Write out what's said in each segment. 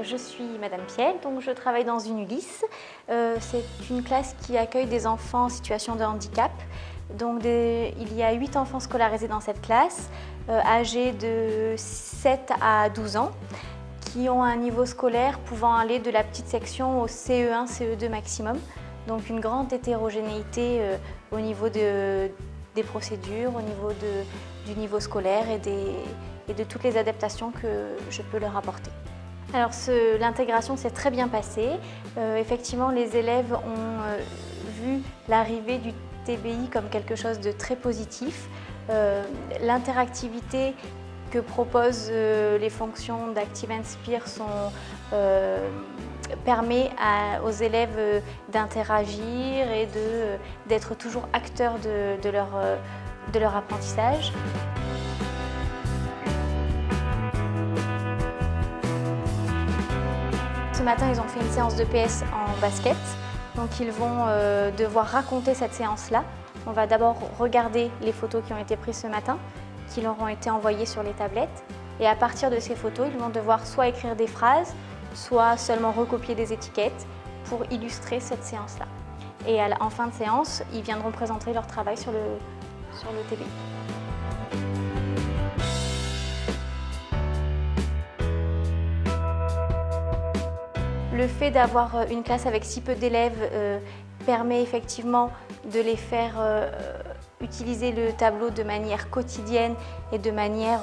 Je suis Madame Piel, donc je travaille dans une ULIS. C'est une classe qui accueille des enfants en situation de handicap. Donc il y a 8 enfants scolarisés dans cette classe, âgés de 7 à 12 ans, qui ont un niveau scolaire pouvant aller de la petite section au CE1, CE2 maximum. Donc une grande hétérogénéité au niveau des procédures, au niveau du niveau scolaire et de toutes les adaptations que je peux leur apporter. Alors l'intégration s'est très bien passée. Effectivement, les élèves ont vu l'arrivée du TBI comme quelque chose de très positif. L'interactivité que proposent les fonctions d'Active Inspire permet aux élèves d'interagir et d'être toujours acteurs de leur apprentissage. Ce matin, ils ont fait une séance de PS en basket. Donc ils vont devoir raconter cette séance-là. On va d'abord regarder les photos qui ont été prises ce matin, qui leur ont été envoyées sur les tablettes. Et à partir de ces photos, ils vont devoir soit écrire des phrases, soit seulement recopier des étiquettes pour illustrer cette séance-là. Et en fin de séance, ils viendront présenter leur travail sur le TBI. Le fait d'avoir une classe avec si peu d'élèves permet effectivement de les faire utiliser le tableau de manière quotidienne et de manière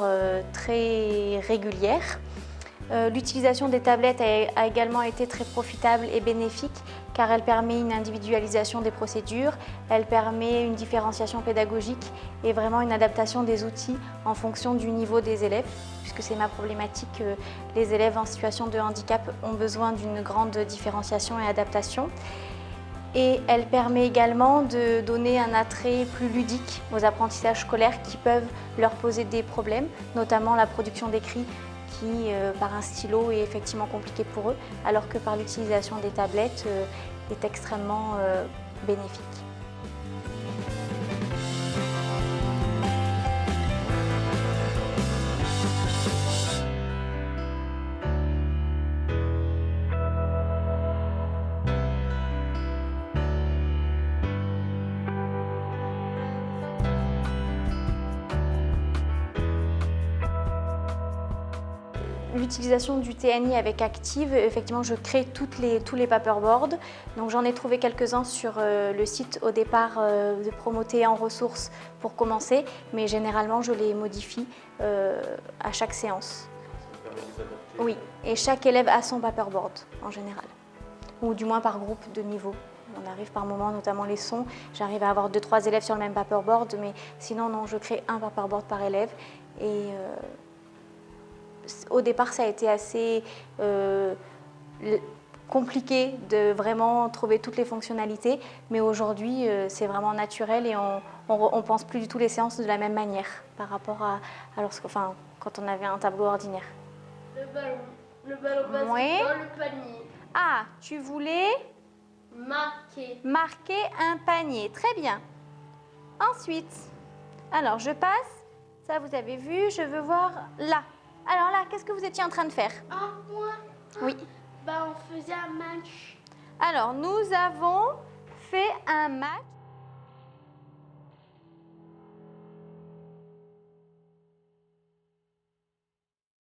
très régulière. L'utilisation des tablettes a également été très profitable et bénéfique car elle permet une individualisation des procédures, elle permet une différenciation pédagogique et vraiment une adaptation des outils en fonction du niveau des élèves, puisque c'est ma problématique, les élèves en situation de handicap ont besoin d'une grande différenciation et adaptation. Et elle permet également de donner un attrait plus ludique aux apprentissages scolaires qui peuvent leur poser des problèmes, notamment la production d'écrits qui, par un stylo, est effectivement compliqué pour eux, alors que par l'utilisation des tablettes, est extrêmement bénéfique. L'utilisation du TNI avec Active, effectivement, je crée tous les paperboards. Donc j'en ai trouvé quelques-uns sur le site au départ de Promoter en ressources pour commencer, mais généralement je les modifie à chaque séance. Ça permet de les adapter. Oui, et chaque élève a son paperboard en général, ou du moins par groupe de niveau. On arrive par moment, notamment les sons, j'arrive à avoir 2-3 élèves sur le même paperboard, mais sinon non, je crée un paperboard par élève. Et au départ, ça a été assez compliqué de vraiment trouver toutes les fonctionnalités, mais aujourd'hui, c'est vraiment naturel et on ne pense plus du tout les séances de la même manière par rapport à quand on avait un tableau ordinaire. Le ballon basketball, Oui. le panier. Ah, tu voulais marquer un panier. Très bien. Ensuite, alors je passe. Ça, vous avez vu. Je veux voir là. Alors là, qu'est-ce que vous étiez en train de faire? Ah, moi? Oui. Bah, on faisait un match. Alors, nous avons fait un match.